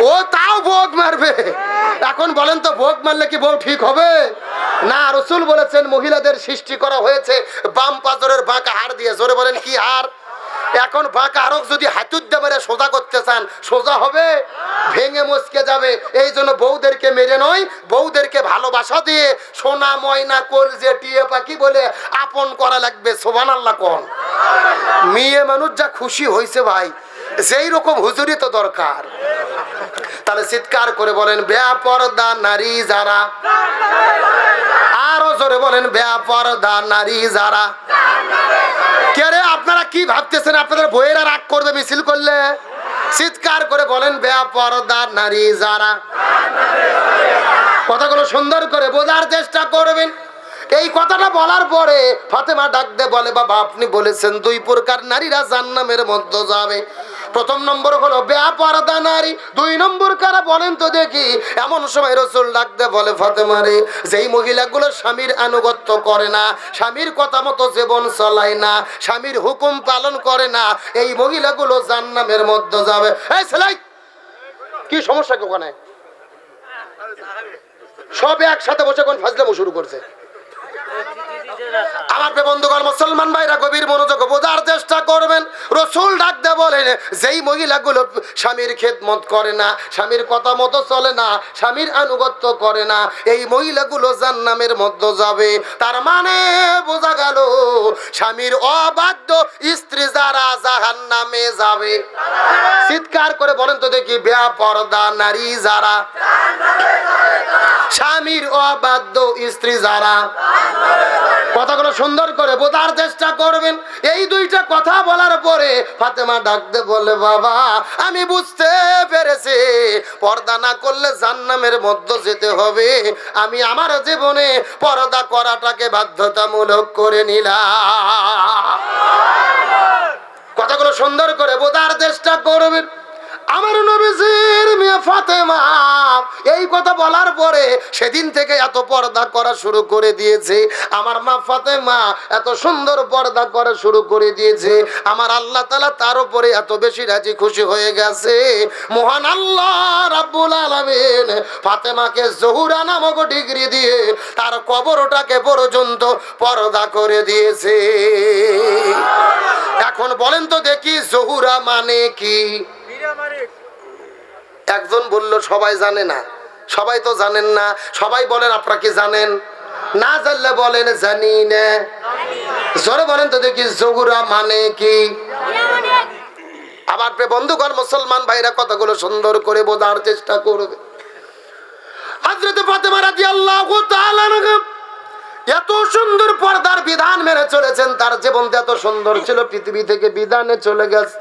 ও তাও ভোগ মারবে। এখন বলেন তো ভোগ মারলে কি বউ ঠিক হবে? না, রাসূল বলেছেন মহিলাদের সৃষ্টি করা হয়েছে বাম পাজরের বাঁকা হাড় দিয়ে। জোরে বলেন কি হাড়? এখন বাঁকা আরক যদি হাতুদ্দে মেরে সোজা করতে চান সোজা হবে? ভেঙে মচকে যাবে। এই জন্য বউদেরকে মেরে নয়, বউদেরকে ভালোবাসা দিয়ে সোনা ময়না কলজে টিয়ে পাখি বলে আপন করা লাগবে। সুবহানাল্লাহ কোন। মেয়ে মানুষ যা খুশি হয়েছে ভাই, যেই রকম হুজুরি তো দরকার। তাহলে চিৎকার করে বলেন বেপরদা নারী যারা, আরো জোরে বলেন বেপরদা নারী যারা। কে রে আপনারা কি ভাবতেছেন আপনাদের বইয়েরা রাগ করবে মিছিল করলে? চিৎকার করে বলেন বেপরদা নারী যারা। কথাগুলো সুন্দর করে বোঝার চেষ্টা করবেন। এই কথাটা বলার পরে ফাতেমা ডাক দে বলে বাবা আপনি বলেছেন দুই প্রকার নারীরা জান্নাতের মধ্যে যাবে। প্রথম নম্বর হলো বেপরদা নারী, দুই নম্বর কারা বলেন তো দেখি। এমন সময় রাসূল ডাক দে বলে ফাতেমা রে, যেই মহিলাগুলো স্বামীর আনুগত্য করে না, স্বামীর কথা মতো জীবন চলায় না, স্বামীর হুকুম পালন করে না, এই মহিলাগুলো জান্নাতের মধ্যে যাবে। এই ছেলে কি সমস্যা কি ওখানে? সব একসাথে বসে কোন ফাজলামো শুরু করছে। আমার বন্ধুগণ মুসলমান ভাইরা গভীর মনোযোগ বোঝার চেষ্টা করবেন। রাসূল ডাক দে বলেন যেই মহিলাগুলো স্বামীর খেদমত করে না, স্বামীর কথা মতো চলে না, স্বামীর আনুগত্য করে না, এই মহিলাগুলো জান্নাতের মধ্যে যাবে। তার মানে বোঝা গেল স্বামীর অবাধ্য স্ত্রী যারা জাহান্নামে যাবে। চিৎকার করে বলেন তো দেখি বেপরদা নারী যারা, স্বামীর অবাধ্য স্ত্রী যারা। কথাগুলো সুন্দর করে বোঝার চেষ্টা করবেন। এই দুইটা কথা বলার পরে ফাতেমা ডাকতে বলে বাবা আমি বুঝতে পেরেছি পর্দা না করলে জান্নাতের মধ্যে যেতে হবে। আমি আমার জীবনে পর্দা করাটাকে বাধ্যতামূলক করে নিলাম। কথাগুলো সুন্দর করে বোঝার চেষ্টা করবেন। আমার নবীজির মেয়ে ফাতেমা এই কথা বলার পরে সেদিন থেকে এত পর্দা করা শুরু করে দিয়েছে। আমার মা ফাতেমা এত সুন্দর পর্দা করা শুরু করে দিয়েছে। আমার আল্লাহ তাআলা তার উপরে এত বেশি রাজি খুশি হয়ে গেছে। মহান আল্লাহ রাব্বুল আলামিন ফাতেমাকে জোহরা নামক ডিগ্রি দিয়ে তার কবরটাকে পর্যন্ত পর্দা করে দিয়েছে। এখন বলেন তো দেখি জোহরা মানে কি? একজন বলল সবাই জানে না। সবাই তো জানেন না। সবাই বলেন আপনারা কি জানেন? না জানলে বলেন জানি না। জোরে বলেন তো দেখি জোহরা মানে কি? আমার বন্ধুগণ মুসলমান ভাইরা কথাগুলো সুন্দর করে বোঝার চেষ্টা করবে। হযরত ফাতেমা রাদিয়াল্লাহু তাআলা আনহা এত সুন্দর পর্দার বিধান মেনে চলেছেন। তার জীবনটা এত সুন্দর ছিল, পৃথিবী থেকে বিধানে চলে গেছে।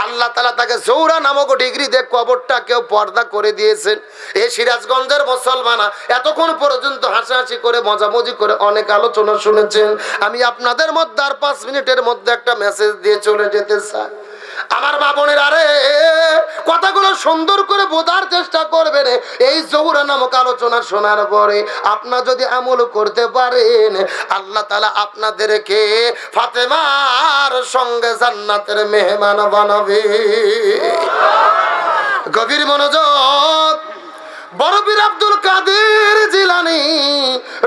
আল্লাহ তাআলা তাকে জোহরা নামক ডিগ্রি দিয়ে কবরটাকেও পর্দা করে দিয়েছেন। এই সিরাজগঞ্জের মুসলমানা এতক্ষণ পর্যন্ত হাসাহাসি করে মজামজি করে অনেক আলোচনা শুনেছেন। আমি আপনাদের মধ্যে আর 5 মিনিটের মধ্যে একটা মেসেজ দিয়ে চলে যেতে চাই। আমার মা বোনেরা রে কথাগুলো সুন্দর করে বোঝার চেষ্টা করবেন। এই জোহরা নামক আলোচনা শোনার পরে আপনারা যদি আমল করতে পারেন আল্লাহ তাআলা আপনাদেরকে ফাতেমার সঙ্গে জান্নাতের মেহমান বানাবে। গভীর মনোযোগ। বড় পীর আব্দুল কাদের জিলানী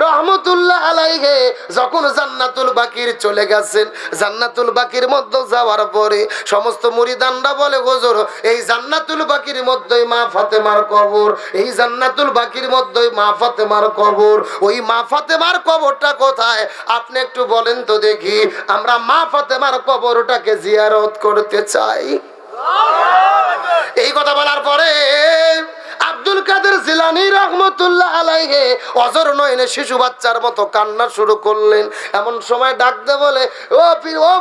রহমতুল্লাহ আলাইহি যখন জান্নাতুল বাকির চলে গেছেন, জান্নাতুল বাকির মধ্যে যাওয়ার পরে সমস্ত মুরিদানরা বলে হুজুর এই জান্নাতুল বাকির মধ্যেই মা ফাতেমার কবর, এই জান্নাতুল বাকির মধ্যেই মা ফাতেমার কবর। ওই মা ফাতেমার কবরটা কোথায় আপনি একটু বলেন তো দেখি। আমরা মা ফাতেমার কবরটাকে জিয়ারত করতে চাই। এই কথা বলার পরে আব্দুল কাদের জিলানী রহমতুল্লাহ আলাইহি অজর নয়নে শিশু বাচ্চার মতো কান্না শুরু করলেন। এমন সময় ডাকতে বলে ও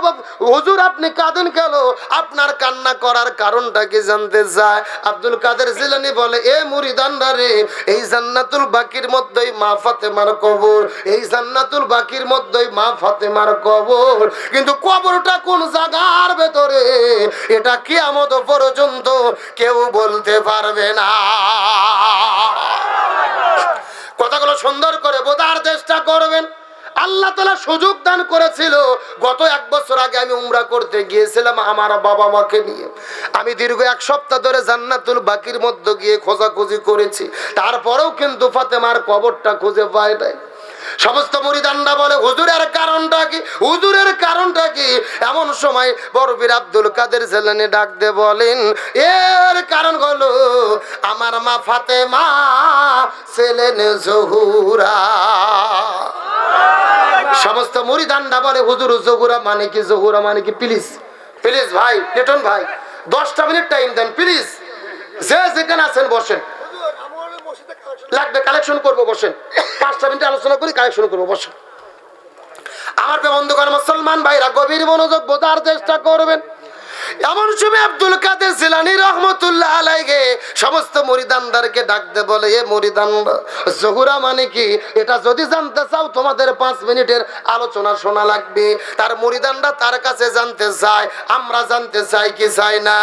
হুজুর আপনি কাঁদেন কেন? আপনার কান্না করার কারণটা কি জানতে চায়? আব্দুল কাদের জিলানী বলে এ মুরিদানরা রে, এই জান্নাতুল বাকির মধ্যেই মা ফাতেমার কবর, এই জান্নাতুল বাকির মধ্যেই মা ফাতেমার কবর, কিন্তু কবরটা কোন জায়গার ভেতরে এটা কিয়ামত পর্যন্ত কেউ বলতে পারবে না। কথাগুলো সুন্দর করে বোঝার চেষ্টা করবেন। আল্লাহ তাআলা সুযোগ দান করেছিল। গত 1 বছর আগে আমি উমরা করতে গিয়েছিলাম আমার বাবা মাকে নিয়ে। আমি দীর্ঘ 1 সপ্তাহ ধরে জান্নাতুল বাকির মধ্যে গিয়ে খোঁজাখুঁজি করেছি, তারপরেও কিন্তু ফাতেমার কবরটা খুঁজে পাই নাই। সমস্ত মুরিদানরা বলে হুজুরের কারণটা কি, হুজুরের কারণটা কি? এমন সময় বড় পীর আব্দুল কাদের জিলানী ডাক দিয়ে বলেন, এর কারণ হলো আমার মা ফাতেমা ছিলেন জহুরা। সমস্ত মুরিদানরা বলে হুজুর জহুরা মানে কি, জহুরা মানে কি? প্লিজ প্লিজ ভাই লিটন ভাই 10টা মিনিট টাইম দেন প্লিজ। যে যেখানে আছেন বসেন, লাগবে কালেকশন করবো, বসেন। 5টা মিনিট আলোচনা করি, কালেকশন করবো, বসেন। আমার বন্ধুগণ মুসলমান ভাইরা গভীর মনোযোগ বোঝার চেষ্টা করবেন। এমন সময় আব্দুল কাদের জিলানী রহমতুল্লাহ আলাইহি সমস্ত মুরিদানদেরকে ডাক দে বলে, এ মুরিদানরা জহুরা মানে কি এটা যদি জানতে চাও তোমাদের 5 মিনিটের আলোচনা শোনা লাগবে। তার মুরিদানরা তার কাছে জানতে চায়, আমরা জানতে চাই কি চাই না?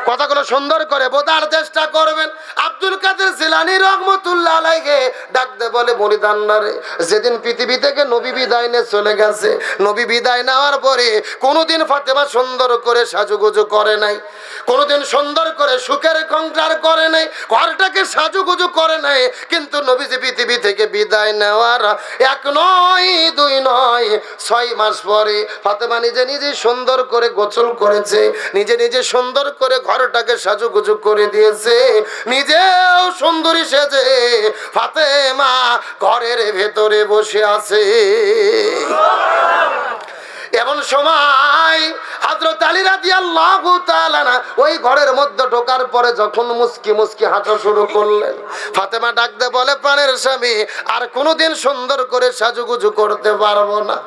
কথাগুলো সুন্দর করে বোঝার চেষ্টা করবেন। আব্দুল কাদের জিলানী রহমতুল্লাহ আলাইহি ডাক দে বলে, মুরিদানরা রে, যেদিন পৃথিবী থেকে নবী বিদায় নিয়ে চলে গেছে, নবী বিদায় নেওয়ার পরে কোনোদিন ফাতেমা সুন্দর করে সাজুগুজু করে নাই, কোনোদিন সুন্দর করে সুখের সংসার করে নাই, ঘরটাকে সাজুগুজু করে নাই। কিন্তু নবীজি পৃথিবী থেকে বিদায় নেওয়ার 1 নয় 2 নয় 6 মাস পরে ফাতেমা নিজে নিজে সুন্দর করে গোসল করেছে, নিজে নিজে সুন্দর করে ঘরটাকে সাজুগুজু করে দিয়েছে, নিজেও সুন্দরী সেজে ফাতেমা ঘরের ভেতরে বসে আছে। এমন সময় হযরত আলী রাদিয়াল্লাহু তাআলা ওই ঘরের মধ্যে ঢোকার পরে যখন মুস্কি মুস্কি হাঁটা শুরু করলেন, ফাতেমা ডাক দে বলে, প্রাণের স্বামী আর কোনোদিন সুন্দর করে সাজুগুজু করতে পারবো না,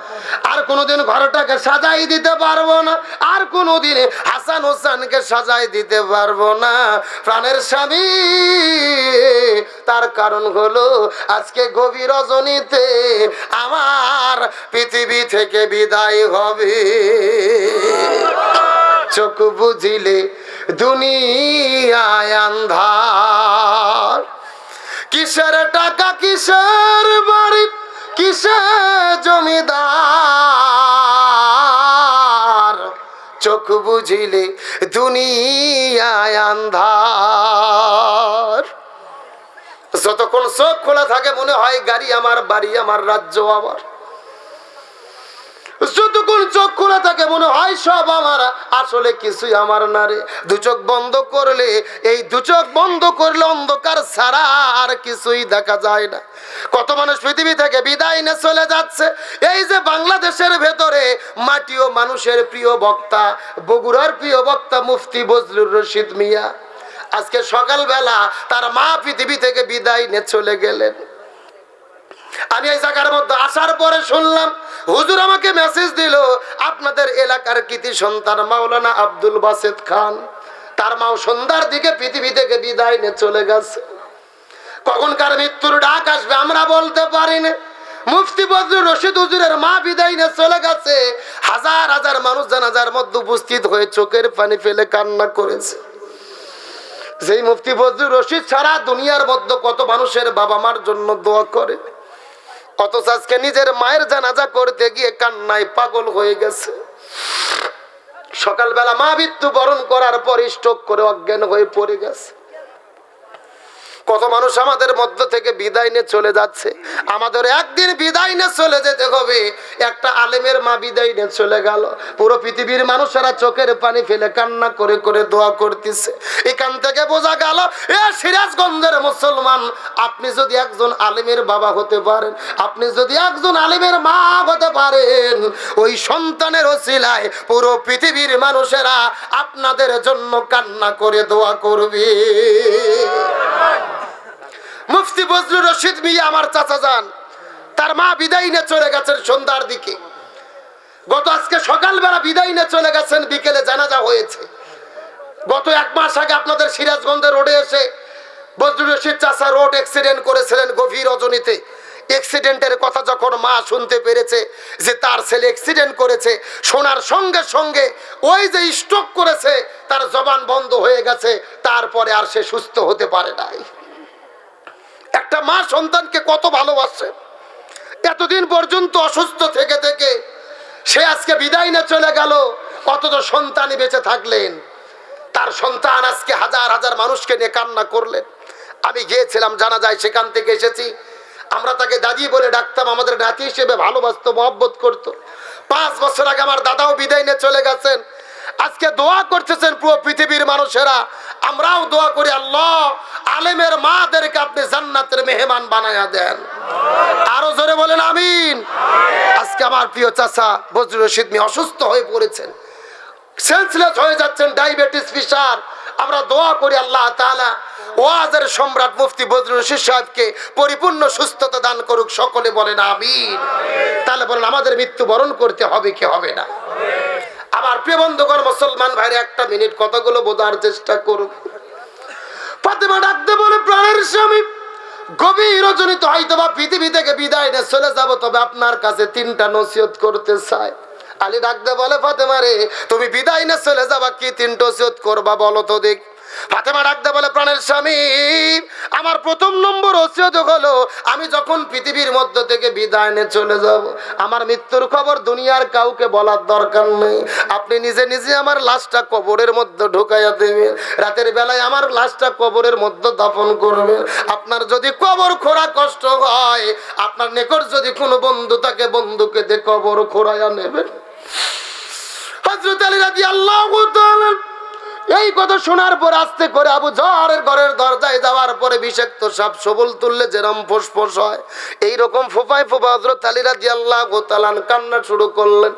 আর কোনোদিন ঘরটাকে সাজাই দিতে পারবো না, আর কোনোদিন হাসান হোসেনকে সাজাই দিতে পারবো না প্রাণের স্বামী। তার কারণ হলো আজকে গভীর রজনীতে আমার পৃথিবী থেকে বিদায় হবে। চোখ বুঝিলে দুনিয়ায় আন্ধার, কিসের টাকা কিসের বাড়ি কিসের জমিদার, চোখ বুঝিলে দুনিয়ায় আন্ধার। যতক্ষণ চোখ খোলা থাকে মনে হয় গাড়ি আমার, বাড়ি আমার, রাজ্য আমার। যতক্ষণ চোখ খোলা থাকে মনে হয় সব আমার, আসলে কিছুই আমার না রে। 2 চোখ বন্ধ করলে, এই 2 চোখ বন্ধ করলে অন্ধকার ছাড়া আর কিছুই দেখা যায় না। কত মানুষ পৃথিবী থেকে বিদায় নিয়ে চলে যাচ্ছে। এই যে বাংলাদেশের ভেতরে মাটিও মানুষের প্রিয় বক্তা, বগুড়ার প্রিয় বক্তা মুফতি বজলুর রশিদ মিয়া, আজকে সকালবেলা তার মা পৃথিবী থেকে বিদায় নিয়ে চলে গেলেন। আমি এই জায়গার মধ্যে আসার পরে শুনলাম হুজুর আমাকে মেসেজ দিল, আপনাদের এলাকার কৃতি সন্তান মাওলানা আব্দুল বাসেত খান, তার মাও সন্ধ্যার দিকে পৃথিবী থেকে বিদায় নিয়ে চলে গেছে। কখনকার মৃত্যুর ডাক আসবে আমরা বলতে পারি না। মুফতি বজলুর রশিদ হুজুরের মা বিদায় নিয়ে চলে গেছে। হাজার হাজার মানুষ জানাজার মধ্যে উপস্থিত হয়ে চোখের পানি ফেলে কান্না করেছে। যেই মুফতি বজলুর রশিদ সারা দুনিয়ার মধ্যে কত মানুষের বাবা মার জন্য দোয়া করে, অথচ আজকে নিজের মায়ের জানাজা করতে গিয়ে কান্নায় পাগল হয়ে গেছে। সকালবেলা মা মৃত্যুবরণ করার পর স্ট্রোক করে অজ্ঞান হয়ে পড়ে গেছে। কত মানুষ আমাদের মধ্য থেকে বিদায় নিয়ে চলে যাচ্ছে। আমাদের একদিন বিদায় নিয়ে চলে যেতে হবে। একটা আলেমের মা বিদায় নিয়ে চলে গেল, পুরো পৃথিবীর মানুষেরা চোখের পানি ফেলে কান্না করে করে দোয়া করতেছে। এখান থেকে বোঝা গেল এ সিরাজগঞ্জের মুসলমান, আপনি যদি একজন আলেমের বাবা হতে পারেন, আপনি যদি একজন আলেমের মা হতে পারেন, ওই সন্তানের ওসিলায় পুরো পৃথিবীর মানুষেরা আপনাদের জন্য কান্না করে দোয়া করবে। মুফতি বজলুর রশিদ মিয়া আমার চাচা যান, তার মা বিদায় নিয়ে চলে গেছেন সন্ধ্যার দিকে। গত আজকে সকালবেলা বিদায় নিয়ে চলে গেছেন, বিকেলে জানাজা হয়েছে। গত 1 মাস আগে আপনাদের সিরাজগঞ্জের রোডে এসে বজলুর রশিদ চাচা রোড অ্যাক্সিডেন্ট করেছিলেন গভীর রজনীতে। অ্যাক্সিডেন্টের কথা যখন মা শুনতে পেরেছে যে তার ছেলে অ্যাক্সিডেন্ট করেছে, শোনার সঙ্গে সঙ্গে ওই যে স্ট্রোক করেছে তার জবান বন্ধ হয়ে গেছে, তারপরে আর সে সুস্থ হতে পারে নাই। একটা মা সন্তানকে কত ভালোবাসে, এতদিন পর্যন্ত অসুস্থ থেকে থেকে সে আজকে বিদায় নিয়ে চলে গেল। কত সন্তানই বেঁচে থাকলেন, তার সন্তান আজকে হাজার হাজার মানুষকে নিয়ে কান্না করলেন। আমি গিয়েছিলাম জানাজায়, সেখান থেকে এসেছি। আমরা তাকে দাদি বলে ডাকতাম, আমাদের নাতি হিসেবে ভালোবাসতো, মহব্বত করতো। 5 বছর আগে আমার দাদাও বিদায় নিয়ে চলে গেছেন। আজকে দোয়া করতেছেন পুরো পৃথিবীর মানুষেরা। আমরাও দোয়া করি, আল্লাহ আলেমের মাদেরকে আপনি জান্নাতের মেহমান বানায়া দেন। আরো জোরে বলেন আমিন। আজকে আমার প্রিয় চাচা বজরুল রশিদ মিয়া অসুস্থ হয়ে পড়েছেন, সেন্সলেস হয়ে যাচ্ছেন, ডায়াবেটিস, প্রেসার। আমরা দোয়া করি আল্লাহ তাআলা ওয়াজের সম্রাট মুফতি বজরুল রশিদ সাহেবকে পরিপূর্ণ সুস্থতা দান করুক। সকলে বলেন আমিন। তাহলে বলেন আমাদের মৃত্যুবরণ করতে হবে কি হবে না? আমার প্রিয় বন্ধুগণ, মুসলমান ভাইরা, একটা মিনিট কথাগুলো বোঝার চেষ্টা করুন। ফাতেমা ডাকতে বলে, প্রাণের স্বামী, গভীর রজনীতে হয়তো বা পৃথিবী থেকে বিদায় নিয়ে চলে যাব, তবে আপনার কাছে 3টা নসিহত করতে চাই। আলী ডাকতে বলে, ফাতেমা রে, তুমি বিদায় নিয়ে চলে যাবা, কি 3টা নসিহত করবা বলো তো দেখ। ফাতেমা ডাকতে বলে, প্রাণের স্বামী, আমার প্রথম নম্বর ওসিয়ত হলো, আমি যখন পৃথিবীর মধ্য থেকে বিদায় নিয়ে চলে যাব, আমার মৃত্যুর খবর দুনিয়ার কাউকে বলার দরকার নেই। আপনি নিজে নিজে আমার লাশটা কবরের মধ্যে ঢুকাইয়া দেবেন। রাতের বেলায় আমার লাশটা কবরের মধ্যে দাফন করবেন। আপনার যদি কবর খোঁড়া কষ্ট হয়, আপনার নিকট যদি কোনো বন্ধু থাকে, বন্ধুকে দিয়ে কবর খোঁড়াইয়া নেবেন। হযরত আলী রাদিয়াল্লাহু তাআলা এই কথা শোনার পর আস্তে করে আবু যরের ঘরের দরজায় যাওয়ার পরে বিষাক্ত সাপ সবল তুললে যেরকম ফোঁস হয়, এইরকম ফোঁপায় ফোঁপা হযরত আলী রাদিয়াল্লাহু তাআলা কান্না শুরু করলেন।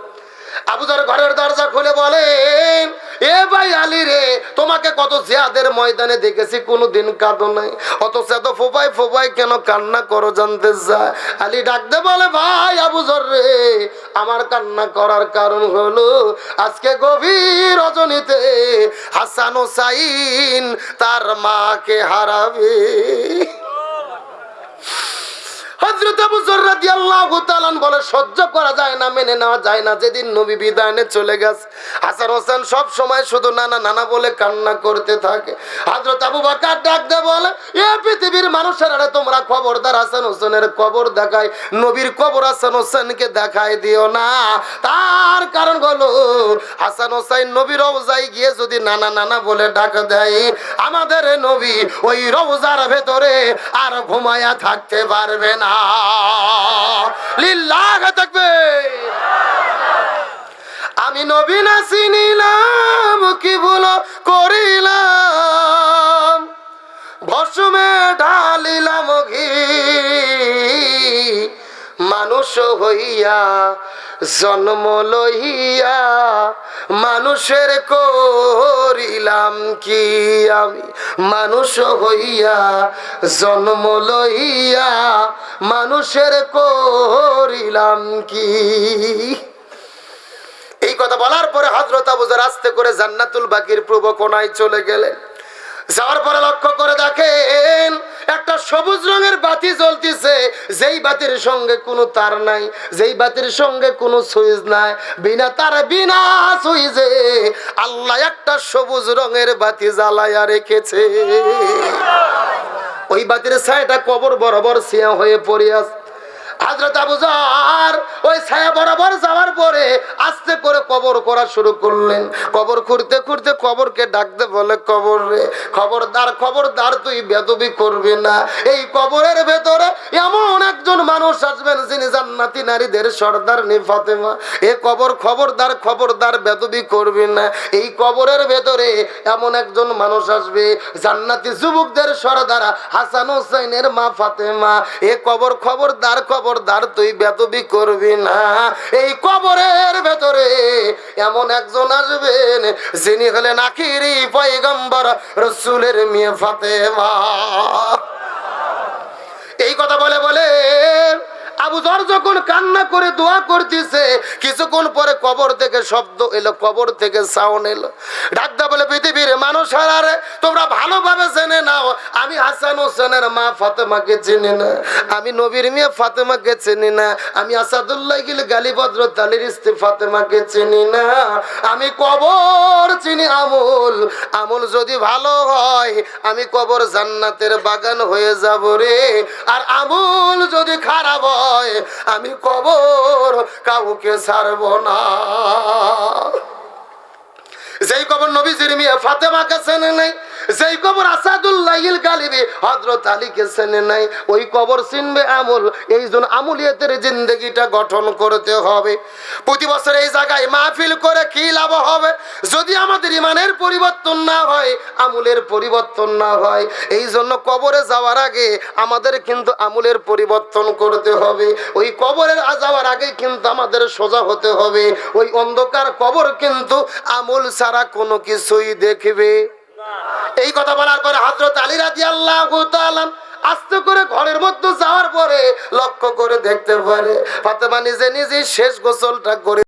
আবু যর ঘরের দরজা খুলে বলেন, এ ভাই আলী রে, তোমাকে কত জিহাদের ময়দানে দেখেছি, কোনোদিন কাঁদো নাই, অথচ এত ফোঁপায় ফোঁপায় কেন কান্না করো জানতে চায়। আলী ডাকতে বলে, ভাই আবু যর রে, আমার কান্না করার কারণ হলো আজকে গভীর রজনীতে হাসান হোসাইন তার মাকে হারাবে। হযরত আবু যর রাদিয়াল্লাহু তাআলা বলে, সহ্য করা যায় না, মেনে নেওয়া যায় না। যেদিন নবী বিদায় নিয়ে চলে গেছে, হাসান হোসেন সব সময় শুধু নানা নানা বলে কান্না করতে থাকে। হযরত আবু বকর ডাকতে বলে, এ পৃথিবীর মানুষেরা, তোমরা খবরদার হাসান হোসেনের কবর দেখায়, নবীর কবর হাসান হোসেনকে দেখায় দিও না। তার কারণ হলো হাসান হোসেন নবীর রওজায় গিয়ে যদি নানা নানা বলে ডাক দেয়, আমাদের নবী ওই রওজার ভেতরে আর ঘুমায়া থাকতে পারবে না। লিল্লাহ তাকবীর। আমি নবী না চিনিলাম, কি ভুল করিলাম, ভস্মে ঢালিলাম ঘি, মানুষ হইয়া জন্ম লইয়া মানুষের করিলাম কি, আমি মানুষ হইয়া জন্ম লইয়া মানুষের করিলাম কি। এই কথা বলার পরে হযরত আবু যর আস্তে করে জান্নাতুল বাকির পূর্ব কোণায় চলে গেলেন। যাওয়ার পরে লক্ষ্য করে দেখেন একটা সবুজ রঙের বাতি জ্বলতেছে, যেই বাতির সঙ্গে কোনো তার নাই, যেই বাতির সঙ্গে কোনো সুইচ নাই, বিনা তারে বিনা সুইচে আল্লাহ একটা সবুজ রঙের বাতি জ্বালায়া রেখেছে। ওই বাতির ছায়াটা কবর বরাবর ছিয়া হয়ে পড়ে আছে। হযরত আবু যর ওই ছায়া বরাবর যাওয়ার পরে আস্তে করে কবর করা শুরু করলেন। কবর খুঁড়তে খুঁড়তে কবরকে ডাকতে বলে, কবর রে, খবরদার খবরদার, তুই বেদবি করবি না। এই কবরের ভেতরে এমন একজন মানুষ আসবেন যিনি জান্নাতি নারীদের সর্দারনি ফাতেমা। এ কবর খবরদার খবরদার, বেদবি করবি না। এই কবরের ভেতরে এমন একজন মানুষ আসবে জান্নাতি যুবকদের সর্দার হাসান হোসেনের মা ফাতেমা। এ কবর খবরদার খবরদার, তুই বেদবি করবি না। এই কবরের ভেতরে এমন একজন আসবেন যিনি হলেন আখিরি পয়গম্বর রাসূলের মেয়ে ফাতেমা। এই কথা বলে বলে আবু যর যখন কান্না করে দোয়া করতেছে, কিছুক্ষণ পরে কবর থেকে শব্দ এলো, কবর থেকে সাউন্ড এলো। ডাকদা বলে, পৃথিবীর মানুষেরা রে, তোমরা ভালোভাবে জেনে নাও, আমি হাসান হোসেনের মা ফাতেমাকে চিনি না, আমি নবীর মেয়ে ফাতেমাকে চিনি না, আমি আসাদুল্লাহ গিল গালিব হযরত আলীর স্ত্রী ফাতেমাকে চিনি না, আমি কবর চিনি আমল। আমল যদি ভালো হয় আমি কবর জান্নাতের বাগান হয়ে যাব রে, আর আমল যদি খারাপ হয় হয়, আমি কবর কাউকে ছাড়বো না। যেই কবর নবীজির মেয়ে ফাতেমাকে চেনে নাই, যেই কবর আসাদুল্লাহিল গালিবি হযরত আলীকে চেনে নাই, ওই কবর চিনবে আমল। এই জন্য আমলিয়াতের জিন্দেগিটা গঠন করতে হবে। প্রতি বছর এই জায়গায় মাহফিল করে কি লাভ হবে যদি আমাদের ইমানের পরিবর্তন না হয়, আমলের পরিবর্তন না হয়? এই জন্য কবরে যাওয়ার আগে আমাদের কিন্তু আমলের পরিবর্তন করতে হবে। ওই কবরের যাওয়ার আগে কিন্তু আমাদের সোজা হতে হবে। ওই অন্ধকার কবর কিন্তু আমল ছাড়া কোনো কিছুই দেখবে। এই কথা বলার পরে হযরত আলী রাদিয়াল্লাহু তাআলা আস্তে করে ঘরের মধ্যে যাওয়ার পরে লক্ষ্য করে দেখতে পারে ফাতেমা নিজে নিজে শেষ গোসলটা করে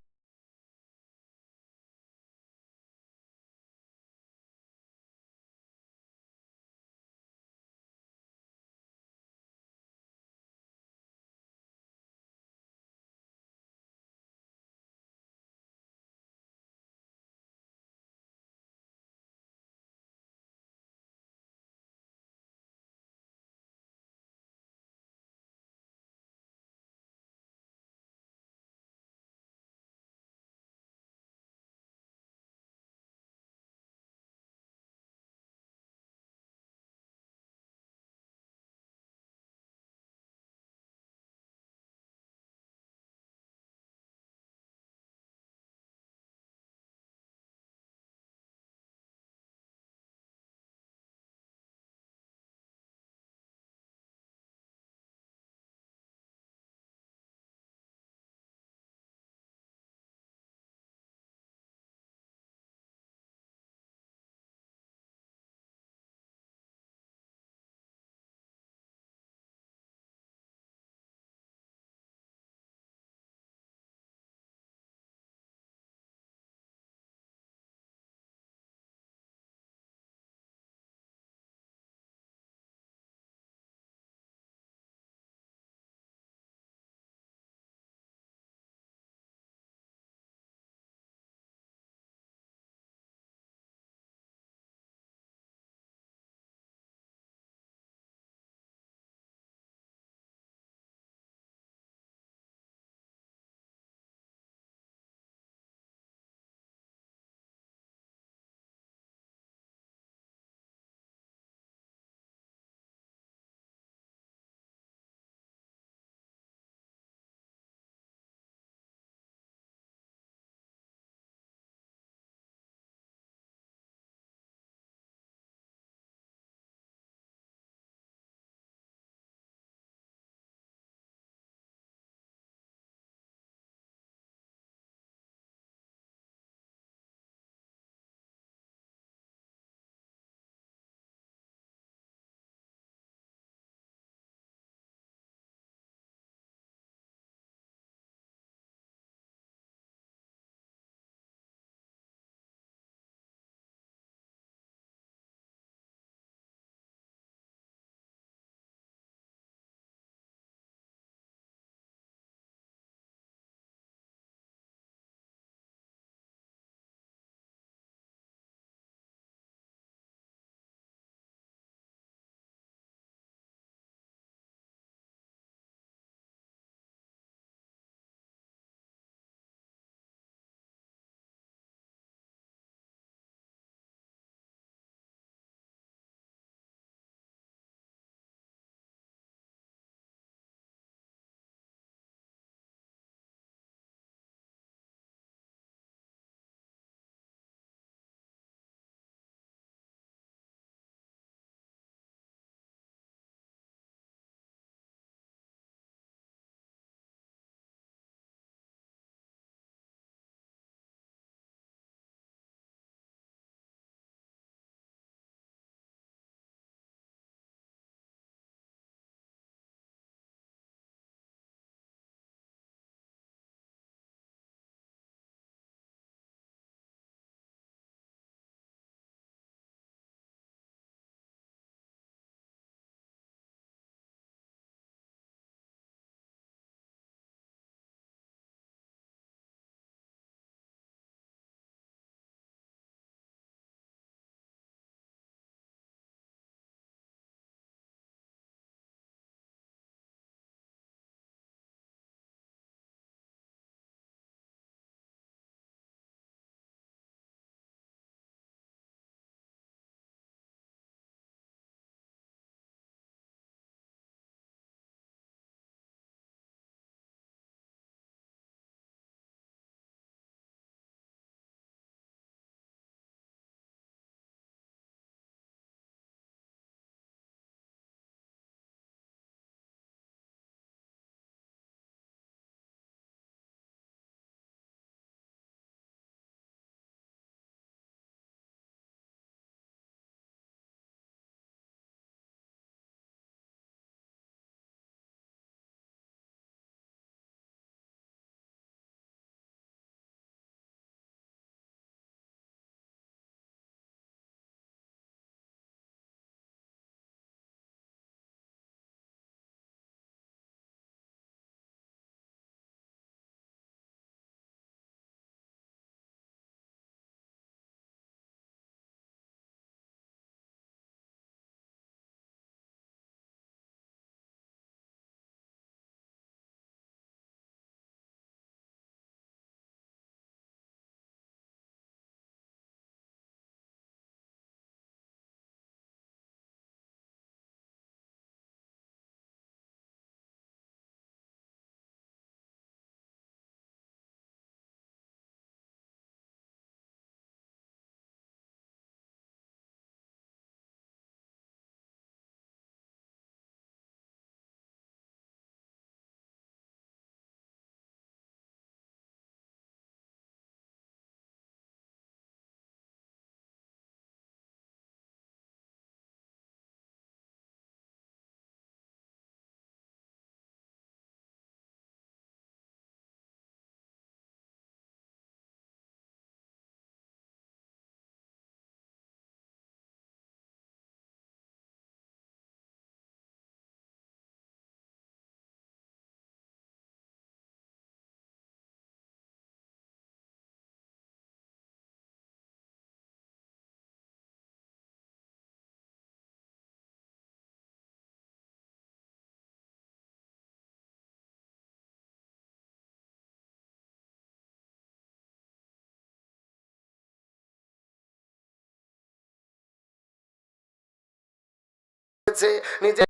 গেছে, নিজে